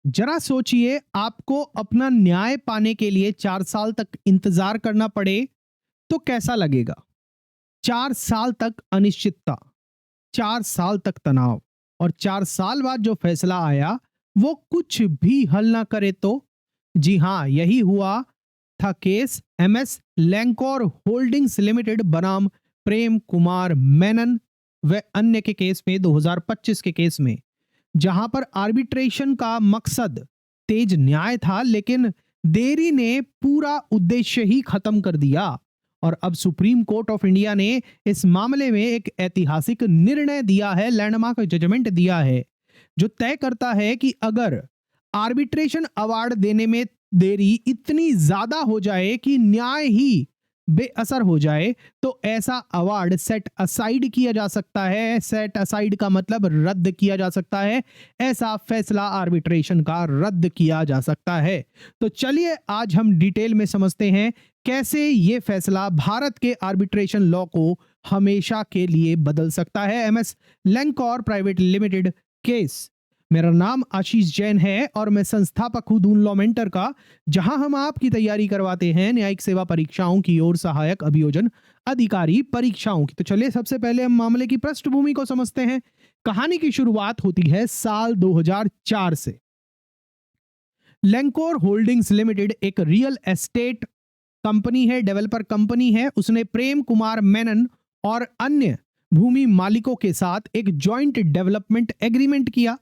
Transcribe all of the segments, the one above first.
जरा सोचिए, आपको अपना न्याय पाने के लिए 4 साल तक इंतजार करना पड़े तो कैसा लगेगा? 4 साल तक अनिश्चितता, 4 साल तक तनाव और 4 साल बाद जो फैसला आया, वो कुछ भी हल ना करे तो? जी हाँ, यही हुआ था केस एमएस लैंकोर होल्डिंग्स लिमिटेड बनाम प्रेम कुमार मेनन व अन्य के केस में 2025 के केस में, जहां पर आर्बिट्रेशन का मकसद तेज न्याय था, लेकिन देरी ने पूरा उद्देश्य ही खत्म कर दिया। और अब सुप्रीम कोर्ट ऑफ इंडिया ने इस मामले में एक ऐतिहासिक निर्णय दिया है, लैंडमार्क जजमेंट दिया है, जो तय करता है कि अगर आर्बिट्रेशन अवार्ड देने में देरी इतनी ज्यादा हो जाए कि न्याय ही बेअसर हो जाए, तो ऐसा अवार्ड सेट असाइड किया जा सकता है। सेट असाइड का मतलब रद्द किया जा सकता है। ऐसा फैसला आर्बिट्रेशन का रद्द किया जा सकता है। तो चलिए आज हम डिटेल में समझते हैं कैसे ये फैसला भारत के आर्बिट्रेशन लॉ को हमेशा के लिए बदल सकता है। MS Lancor private limited case. मेरा नाम आशीष जैन है और मैं संस्थापक हूं दून लॉ मेंटर का, जहां हम आपकी तैयारी करवाते हैं न्यायिक सेवा परीक्षाओं की और सहायक अभियोजन अधिकारी परीक्षाओं की। तो चलिए सबसे पहले हम मामले की पृष्ठभूमि को समझते हैं। कहानी की शुरुआत होती है साल 2004 से। लैंकोर होल्डिंग्स लिमिटेड एक रियल एस्टेट कंपनी है, डेवलपर कंपनी है। उसने प्रेम कुमार मेनन और अन्य भूमि मालिकों के साथ एक जॉइंट डेवलपमेंट एग्रीमेंट किया।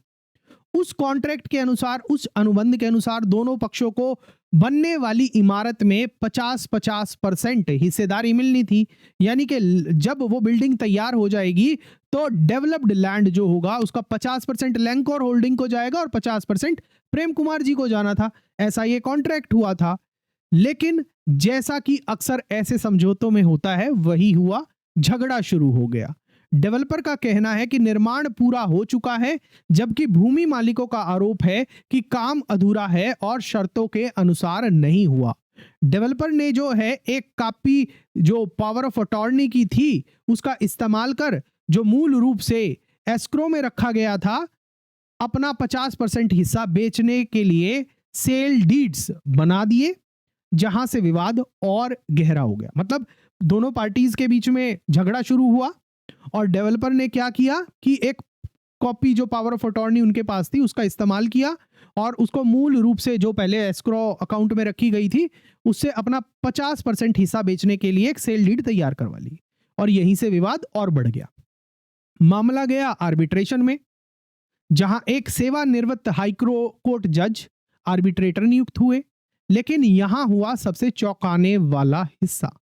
उस कॉन्ट्रैक्ट के अनुसार, उस अनुबंध के अनुसार दोनों पक्षों को बनने वाली इमारत में 50-50% हिस्सेदारी मिलनी थी। यानी कि जब वो बिल्डिंग तैयार हो जाएगी तो डेवलप्ड लैंड जो होगा उसका 50% लैंकोर होल्डिंग को जाएगा और 50% प्रेम कुमार जी को जाना था। ऐसा ये कॉन्ट्रैक्ट हुआ था। लेकिन जैसा कि अक्सर ऐसे समझौतों में होता है, वही हुआ, झगड़ा शुरू हो गया। डेवलपर का कहना है कि निर्माण पूरा हो चुका है, जबकि भूमि मालिकों का आरोप है कि काम अधूरा है और शर्तों के अनुसार नहीं हुआ। डेवलपर ने जो है एक कॉपी जो पावर ऑफ अटॉर्नी की थी, उसका इस्तेमाल कर, जो मूल रूप से एस्क्रो में रखा गया था, अपना 50% हिस्सा बेचने के लिए सेल डीड्स बना दिए, जहां से विवाद और गहरा हो गया। मतलब दोनों पार्टीज के बीच में झगड़ा शुरू हुआ और डेवलपर ने क्या किया कि एक कॉपी जो पावर ऑफ अटॉर्नी उनके पास थी उसका इस्तेमाल किया और उसको मूल रूप से जो पहले एस्क्रो अकाउंट में रखी गई थी उससे अपना 50% हिस्सा बेचने के लिए एक सेल डीड तैयार करवा ली और यहीं से विवाद और बढ़ गया। मामला गया आर्बिट्रेशन में, जहां एक सेवानिवृत्त हाईकोर्ट जज आर्बिट्रेटर नियुक्त हुए। लेकिन यहां हुआ सबसे चौंकाने वाला हिस्सा।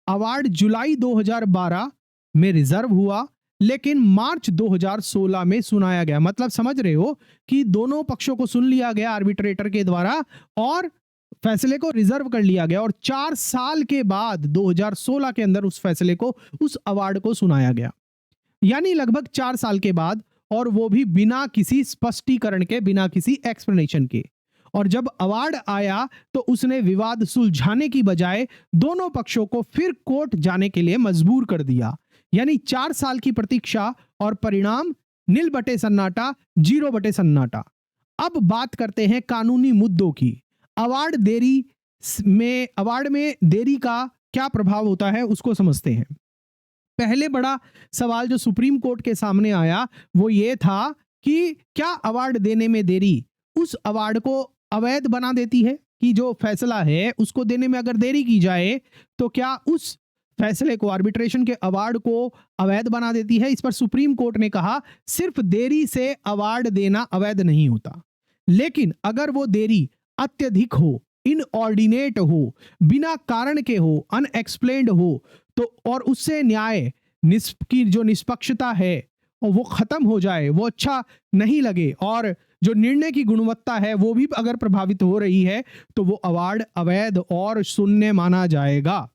अवार्ड जुलाई 2012 में रिजर्व हुआ, लेकिन मार्च 2016 में सुनाया गया। मतलब समझ रहे हो कि दोनों पक्षों को सुन लिया गया आर्बिट्रेटर के द्वारा और फैसले को रिजर्व कर लिया गया और 4 साल के बाद 2016 के अंदर उस फैसले को, उस अवार्ड को सुनाया गया। यानी लगभग 4 साल के बाद, और वो भी बिना किसी स्पष्टीकरण के, बिना किसी एक्सप्लेनेशन के। और जब अवार्ड आया तो उसने विवाद सुलझाने की बजाय दोनों पक्षों को फिर कोर्ट जाने के लिए मजबूर कर दिया। यानी 4 साल की प्रतीक्षा और परिणाम नील बटे सन्नाटा, जीरो बटे सन्नाटा। अब बात करते हैं कानूनी मुद्दों की। अवार्ड में देरी का क्या प्रभाव होता है उसको समझते हैं। पहले बड़ा सवाल जो सुप्रीम कोर्ट के सामने आया वो ये था कि क्या अवार्ड देने में देरी उस अवार्ड को अवैध बना देती है, कि जो फैसला है उसको देने में अगर देरी की जाए तो क्या उस फैसले को, आर्बिट्रेशन के अवार्ड को अवैध बना देती है। इस पर सुप्रीम कोर्ट ने कहा सिर्फ देरी से अवार्ड देना अवैध नहीं होता, लेकिन अगर वो देरी अत्यधिक हो, इनऑर्डिनेट हो, बिना कारण के हो, अनएक्सप्लेन्ड हो, तो और उससे न्याय की जो निष्पक्षता है और वो खत्म हो जाए, वो अच्छा नहीं लगे, और जो निर्णय की गुणवत्ता है वो भी अगर प्रभावित हो रही है, तो वो अवार्ड अवैध और शून्य माना जाएगा।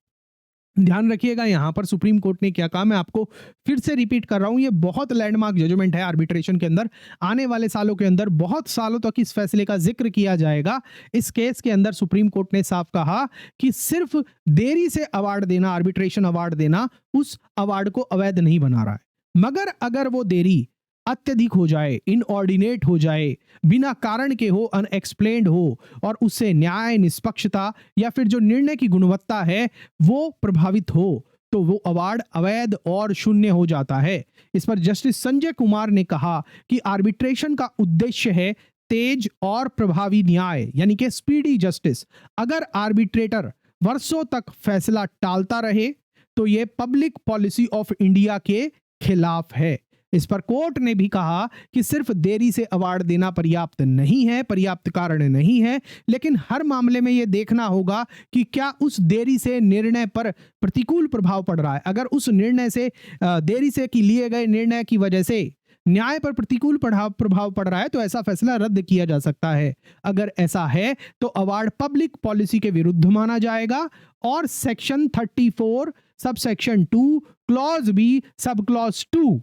ध्यान रखिएगा यहां पर सुप्रीम कोर्ट ने क्या कहा, मैं आपको फिर से रिपीट कर रहा हूं, ये बहुत लैंडमार्क जजमेंट है आर्बिट्रेशन के अंदर। आने वाले सालों के अंदर बहुत सालों तक इस फैसले का जिक्र किया जाएगा। इस केस के अंदर सुप्रीम कोर्ट ने साफ कहा कि सिर्फ देरी से अवार्ड देना, आर्बिट्रेशन अवार्ड देना, उस अवार्ड को अवैध नहीं बना रहा है। मगर अगर वो देरी अत्यधिक हो जाए, इनऑर्डिनेट हो जाए, बिना कारण के हो, अनएक्सप्लेन्ड हो और उससे न्याय, निष्पक्षता या फिर जो निर्णय की गुणवत्ता है वो प्रभावित हो, तो वो अवार्ड अवैध और शून्य हो जाता है। इस पर जस्टिस संजय कुमार ने कहा कि आर्बिट्रेशन का उद्देश्य है तेज और प्रभावी न्याय, यानी कि स्पीडी जस्टिस। अगर आर्बिट्रेटर वर्षों तक फैसला टालता रहे तो ये पब्लिक पॉलिसी ऑफ इंडिया के खिलाफ है। इस पर कोर्ट ने भी कहा कि सिर्फ देरी से अवार्ड देना पर्याप्त नहीं है, पर्याप्त कारण नहीं है, लेकिन हर मामले में यह देखना होगा कि क्या उस देरी से निर्णय पर प्रतिकूल प्रभाव पड़ रहा है। अगर उस निर्णय से देरी से कि लिए गए निर्णय की वजह से न्याय पर प्रतिकूल प्रभाव पड़ रहा है तो ऐसा फैसला रद्द किया जा सकता है। अगर ऐसा है तो अवार्ड पब्लिक पॉलिसी के विरुद्ध माना जाएगा और section 34 sub section 2 clause B sub clause 2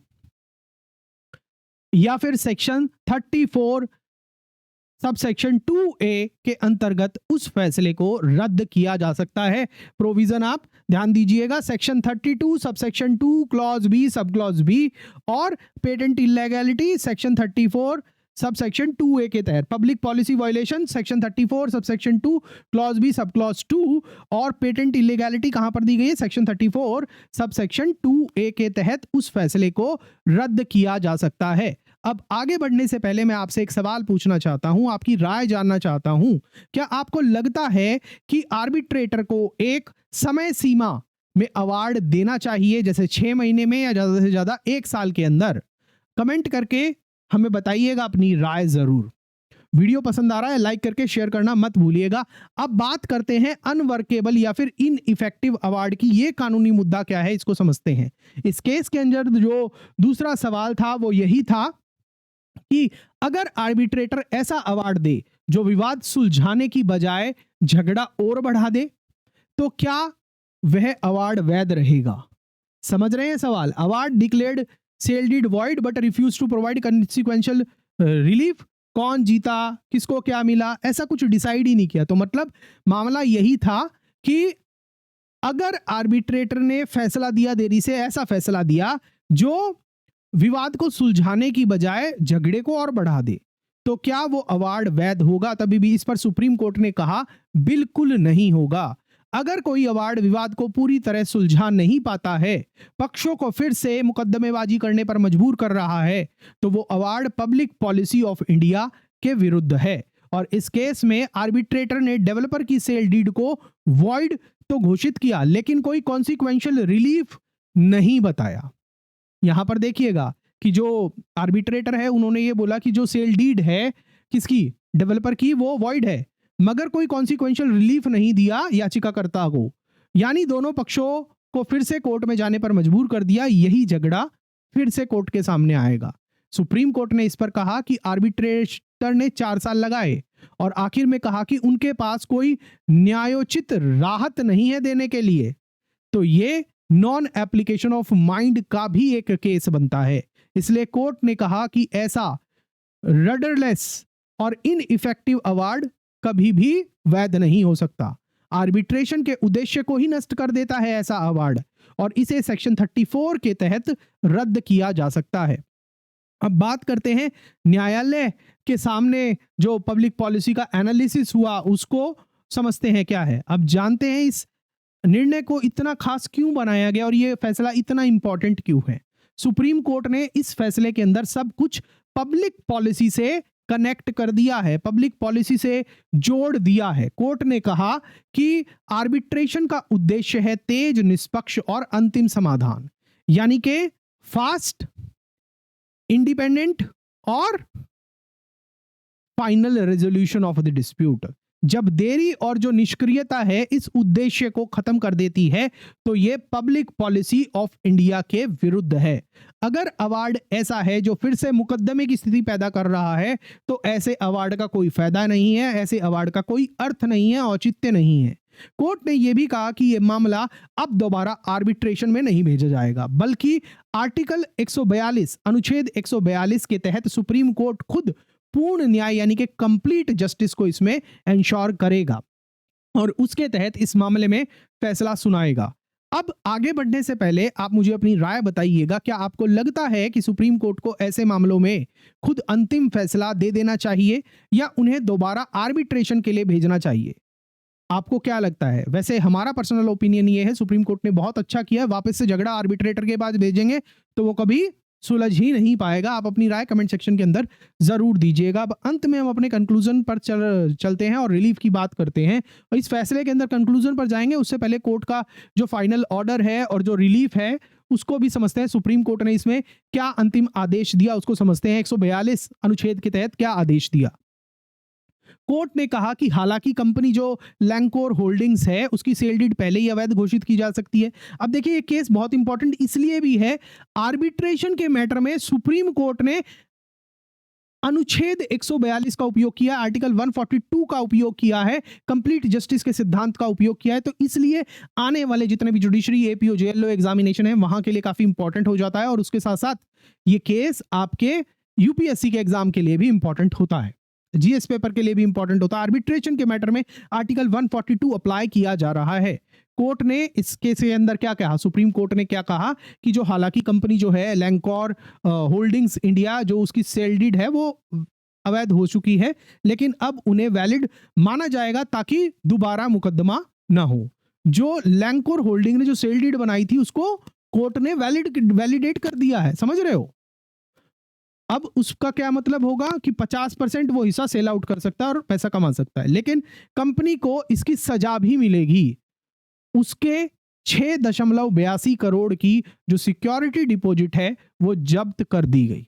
या फिर सेक्शन 34 सब सेक्शन 2A के अंतर्गत उस फैसले को रद्द किया जा सकता है। प्रोविजन आप ध्यान दीजिएगा, section 32 sub section 2 clause B sub clause B और patent illegality section 34 sub section 2A के तहत, public policy violation section 34 sub section 2 clause B sub clause 2 और पेटेंट इलीगैलिटी कहां पर दी गई है, सेक्शन 34 सब सेक्शन 2A के तहत उस फैसले को रद्द किया जा सकता है। अब आगे बढ़ने से पहले मैं आपसे एक सवाल पूछना चाहता हूं, आपकी राय जानना चाहता हूं। क्या आपको लगता है कि आर्बिट्रेटर को एक समय सीमा में अवार्ड देना चाहिए, जैसे 6 महीने में या ज्यादा से ज्यादा 1 साल के अंदर? कमेंट करके हमें बताइएगा अपनी राय जरूर। वीडियो पसंद आ रहा है लाइक करके शेयर करना मत भूलिएगा। अब बात करते हैं अनवर्केबल या फिर इनइफेक्टिव अवार्ड की। ये कानूनी मुद्दा क्या है इसको समझते हैं। इस केस के अंदर जो दूसरा सवाल था वो यही था कि अगर आर्बिट्रेटर ऐसा अवार्ड दे जो विवाद सुलझाने की बजाय झगड़ा और बढ़ा दे तो क्या वह अवार्ड वैध रहेगा? समझ रहे हैं सवाल? Award declared sale deed void but refuse to provide consequential relief, कौन जीता, किसको क्या मिला, ऐसा कुछ डिसाइड ही नहीं किया। तो मतलब मामला यही था कि अगर आर्बिट्रेटर ने फैसला दिया देरी से, ऐसा फैसला दिया जो विवाद को सुलझाने की बजाय झगड़े को और बढ़ा दे, तो क्या वो अवार्ड वैध होगा? तभी भी इस पर सुप्रीम कोर्ट ने कहा बिल्कुल नहीं होगा। अगर कोई अवार्ड विवाद को पूरी तरह सुलझा नहीं पाता है, पक्षों को फिर से मुकदमेबाजी करने पर मजबूर कर रहा है, तो वो award public policy of India के विरुद्ध है। और इस केस में आर्बिट्रेटर ने डेवलपर की सेल डीड को वॉइड तो घोषित किया लेकिन कोई कॉन्सिक्वेंशियल रिलीफ नहीं बताया। यहां पर देखिएगा कि जो आर्बिट्रेटर है उन्होंने ये बोला कि जो सेल डीड है किसकी, डेवलपर की, वो वॉइड है, मगर कोई कॉन्सिक्वेंशियल रिलीफ नहीं दिया याचिकाकर्ता को, यानी दोनों पक्षों को फिर से कोर्ट में जाने पर मजबूर कर दिया। यही झगड़ा फिर से कोर्ट के सामने आएगा। सुप्रीम कोर्ट ने इस पर कहा कि आर्बिट्रेटर ने 4 साल लगाए और आखिर में कहा कि उनके पास कोई न्यायोचित राहत नहीं है देने के लिए। तो ये नॉन एप्लीकेशन ऑफ माइंड का भी एक केस बनता है। इसलिए कोर्ट ने कहा कि ऐसा रडरलेस और इनइफेक्टिव अवार्ड कभी भी वैध नहीं हो सकता। आर्बिट्रेशन के उद्देश्य को ही नष्ट कर देता है ऐसा अवार्ड, और इसे सेक्शन 34 के तहत रद्द किया जा सकता है। अब बात करते हैं न्यायालय के सामने जो पब्लिक पॉलिसी का एनालिसिस हुआ उसको समझते हैं क्या है। अब जानते हैं इस निर्णय को इतना खास क्यों बनाया गया और ये फैसला इतना इंपॉर्टेंट क्यों है। सुप्रीम कोर्ट ने इस फैसले के अंदर सब कुछ पब्लिक पॉलिसी से कनेक्ट कर दिया है, पब्लिक पॉलिसी से जोड़ दिया है। कोर्ट ने कहा कि आर्बिट्रेशन का उद्देश्य है तेज, निष्पक्ष और अंतिम समाधान, यानी कि फास्ट, इंडिपेंडेंट और final resolution of the dispute. जब देरी और जो निष्क्रियता है इस उद्देश्य को खत्म कर देती है तो यह पब्लिक पॉलिसी ऑफ इंडिया के विरुद्ध है। अगर अवार्ड ऐसा है जो फिर से मुकदमे की स्थिति पैदा कर रहा है तो ऐसे अवार्ड का कोई फायदा नहीं है, ऐसे अवार्ड का कोई अर्थ नहीं है, औचित्य नहीं है। कोर्ट ने यह भी कहा कि यह मामला अब दोबारा आर्बिट्रेशन में नहीं भेजा जाएगा, बल्कि आर्टिकल 142 अनुच्छेद 142 के तहत सुप्रीम कोर्ट खुद पूर्ण न्याय यानी कि कंप्लीट जस्टिस को इसमें एंश्योर करेगा और उसके तहत इस मामले में फैसला सुनाएगा। अब आगे बढ़ने से पहले आप मुझे अपनी राय बताइएगा, क्या आपको लगता है कि सुप्रीम कोर्ट को ऐसे मामलों में खुद अंतिम फैसला दे देना चाहिए या उन्हें दोबारा आर्बिट्रेशन के लिए भेजना चाहिए? आपको क्या लगता है? वैसे हमारा पर्सनल ओपिनियन ये है, सुप्रीम कोर्ट ने बहुत अच्छा किया है, वापस से झगड़ा आर्बिट्रेटर के पास भेजेंगे तो वो कभी सुलझ ही नहीं पाएगा। आप अपनी राय कमेंट सेक्शन के अंदर जरूर दीजिएगा। अब अंत में हम अपने कंक्लूजन पर चलते हैं और रिलीफ की बात करते हैं, और इस फैसले के अंदर कंक्लूजन पर जाएंगे उससे पहले कोर्ट का जो फाइनल ऑर्डर है और जो रिलीफ है उसको भी समझते हैं। सुप्रीम कोर्ट ने इसमें क्या अंतिम आदेश दिया उसको समझते हैं। 142 अनुच्छेद के तहत क्या आदेश दिया? कोर्ट ने कहा कि हालांकि कंपनी जो लैंकोर होल्डिंग्स है उसकी सेल डीड पहले ही अवैध घोषित की जा सकती है। अब देखिए ये केस बहुत इंपॉर्टेंट इसलिए भी है, आर्बिट्रेशन के मैटर में सुप्रीम कोर्ट ने अनुच्छेद 142 का उपयोग किया, आर्टिकल 142 का उपयोग किया है, कंप्लीट जस्टिस के सिद्धांत का उपयोग किया है। तो इसलिए आने वाले जितने भी जुडिशरी एपीओ जेएलओ एग्जामिनेशन है वहां के लिए काफी इंपॉर्टेंट हो जाता है, और उसके साथ साथ ये केस आपके यूपीएससी के एग्जाम के लिए भी इंपॉर्टेंट होता है, जीएस पेपर के लिए भी इंपॉर्टेंट होता है। आर्बिट्रेशन के मैटर में आर्टिकल 142 अप्लाई किया जा रहा है। कोर्ट ने इस केस के अंदर क्या कहा, सुप्रीम कोर्ट ने क्या कहा कि जो हालांकि कंपनी जो है लैंकोर होल्डिंग्स इंडिया, जो उसकी सेल डीड है वो अवैध हो चुकी है, लेकिन अब उन्हें वैलिड माना जाएगा ताकि दोबारा मुकदमा ना हो। जो लैंकोर होल्डिंग ने जो सेल डीड बनाई थी उसको कोर्ट ने वैलिडेट कर दिया है, समझ रहे हो? अब उसका क्या मतलब होगा कि 50% वो हिस्सा सेल आउट कर सकता है और पैसा कमा सकता है, लेकिन कंपनी को इसकी सजा भी मिलेगी। उसके 6.82 करोड़ की जो सिक्योरिटी डिपॉजिट है वो जब्त कर दी गई।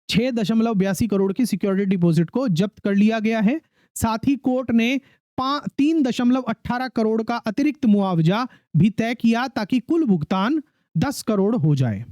6.82 करोड़ की सिक्योरिटी डिपॉजिट को जब्त कर लिया गया है। साथ ही कोर्ट ने 3.18 करोड़ का अतिरिक्त मुआवजा भी तय किया ताकि कुल भुगतान 10 करोड़ हो जाए।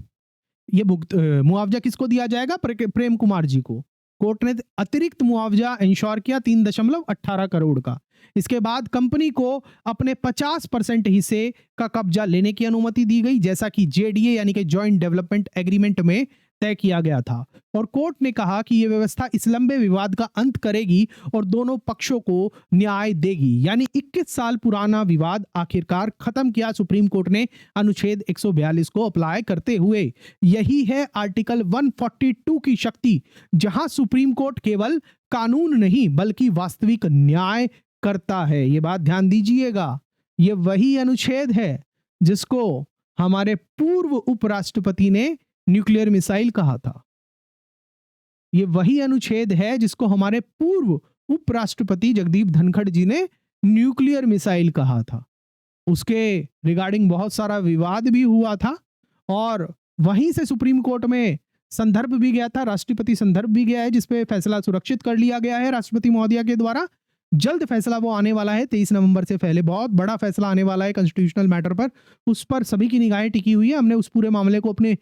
ये मुआवजा किसको दिया जाएगा? प्रेम कुमार जी को। कोर्ट ने अतिरिक्त मुआवजा इंश्योर किया 3.18 करोड़ का। इसके बाद कंपनी को अपने 50% हिस्से का कब्जा लेने की अनुमति दी गई, जैसा कि जेडीए यानी कि जॉइंट डेवलपमेंट एग्रीमेंट में तय किया गया था। और कोर्ट ने कहा कि यह व्यवस्था इस लंबे विवाद का अंत करेगी और दोनों पक्षों को न्याय देगी। यानी 21 साल पुराना विवाद आखिरकार खत्म किया सुप्रीम कोर्ट ने अनुच्छेद 142 को अप्लाई करते हुए। यही है आर्टिकल 142 की शक्ति, जहां सुप्रीम कोर्ट केवल कानून नहीं बल्कि वास्तविक न्याय करता है। यह बात ध्यान दीजिएगा, यह वही अनुच्छेद है जिसको हमारे पूर्व उपराष्ट्रपति ने न्यूक्लियर मिसाइल कहा था। यह वही अनुच्छेद है जिसको हमारे पूर्व उपराष्ट्रपति जगदीप धनखड़ जी ने न्यूक्लियर मिसाइल कहा था। उसके रिगार्डिंग बहुत सारा विवाद भी हुआ था और वहीं से सुप्रीम कोर्ट में संदर्भ भी गया था, राष्ट्रपति संदर्भ भी गया है, जिसपे फैसला सुरक्षित कर लिया गया है राष्ट्रपति महोदया के द्वारा। जल्द फैसला वो आने वाला है 23 नवंबर से पहले, बहुत बड़ा फैसला आने वाला है कॉन्स्टिट्यूशनल मैटर पर। उस पर सभी की निगाहें टिकी हुई है। हमने उस पूरे मामले को अपने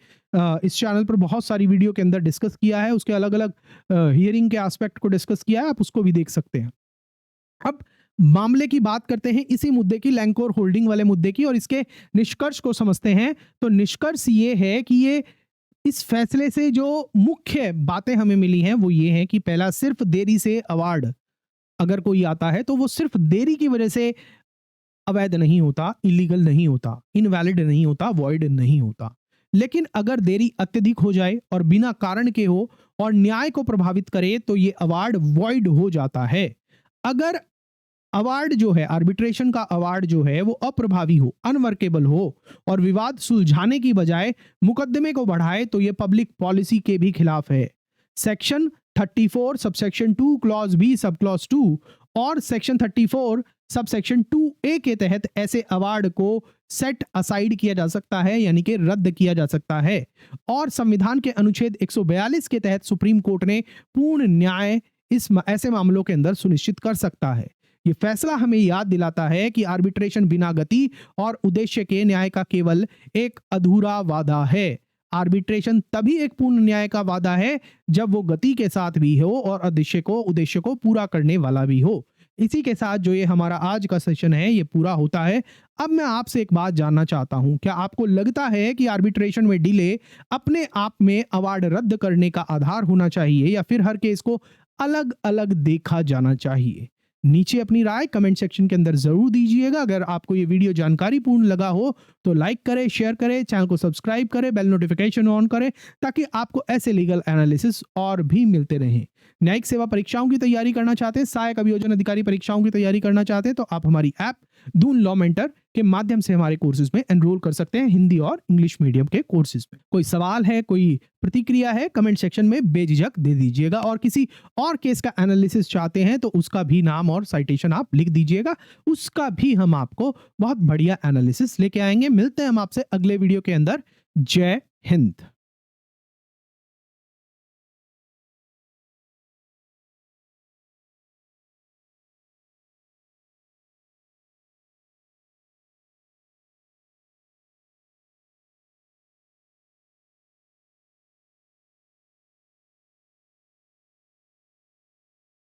इस चैनल पर बहुत सारी वीडियो के अंदर डिस्कस किया है, उसके अलग अलग हियरिंग के एस्पेक्ट को डिस्कस किया है, आप उसको भी देख सकते हैं। अब मामले की बात करते हैं इसी मुद्दे की, लैंकोर होल्डिंग वाले मुद्दे की, और इसके निष्कर्ष को समझते हैं। तो निष्कर्ष ये है कि ये इस फैसले से जो मुख्य बातें हमें मिली हैं वो ये है कि पहला, सिर्फ देरी से अवार्ड अगर कोई आता है तो वो सिर्फ देरी की वजह से अवैध नहीं होता, इलीगल नहीं होता, इनवैलिड नहीं होता, वॉइड नहीं होता। लेकिन अगर देरी अत्यधिक हो जाए और बिना कारण के हो और न्याय को प्रभावित करे तो ये अवार्ड वॉइड हो जाता है। अगर अवार्ड जो है, आर्बिट्रेशन का अवार्ड जो है वो अप्रभावी हो, अनवर्केबल हो और विवाद सुलझाने की बजाय मुकदमे को बढ़ाए तो ये पब्लिक पॉलिसी के भी खिलाफ है। Section 34 subsection 2 clause B sub clause 2 और सेक्शन 34 सबसेक्शन 2A के तहत ऐसे अवार्ड को सेट असाइड किया जा सकता है, यानी कि रद्द किया जा सकता है। और संविधान के अनुच्छेद 142 के तहत सुप्रीम कोर्ट ने पूर्ण न्याय ऐसे मामलों के अंदर सुनिश्चित कर सकता है। ये फैसला हमें याद दिलाता है कि आर्बिट्रेशन बिना गति और उद्देश्य के न्याय का केवल एक अधूरा वादा है। आर्बिट्रेशन तभी एक पूर्ण न्याय का वादा है जब वो गति के साथ भी हो और उद्देश्य को पूरा करने वाला भी हो। इसी के साथ जो ये हमारा आज का सेशन है ये पूरा होता है। अब मैं आपसे एक बात जानना चाहता हूं, क्या आपको लगता है कि आर्बिट्रेशन में डिले अपने आप में अवार्ड रद्द करने का आधार होना चाहिए या फिर हर केस को अलग अलग देखा जाना चाहिए? नीचे अपनी राय कमेंट सेक्शन के अंदर जरूर दीजिएगा। अगर आपको ये वीडियो जानकारीपूर्ण लगा हो तो लाइक करें, शेयर करें, चैनल को सब्सक्राइब करें, बेल नोटिफिकेशन ऑन करें ताकि आपको ऐसे लीगल एनालिसिस और भी मिलते रहें। न्यायिक सेवा परीक्षाओं की तैयारी करना चाहते हैं, सहायक अभियोजन अधिकारी परीक्षाओं की तैयारी करना चाहते हैं तो आप हमारी ऐप दून लॉ मेंटर के माध्यम से हमारे कोर्सेज में एनरोल कर सकते हैं, हिंदी और इंग्लिश मीडियम के कोर्सेज में। कोई सवाल है, कोई प्रतिक्रिया है, कमेंट सेक्शन में बेझिझक दे दीजिएगा। और किसी और केस का एनालिसिस चाहते हैं तो उसका भी नाम और साइटेशन आप लिख दीजिएगा, उसका भी हम आपको बहुत बढ़िया एनालिसिस लेके आएंगे। मिलते हैं हम आपसे अगले वीडियो के अंदर। जय हिंद।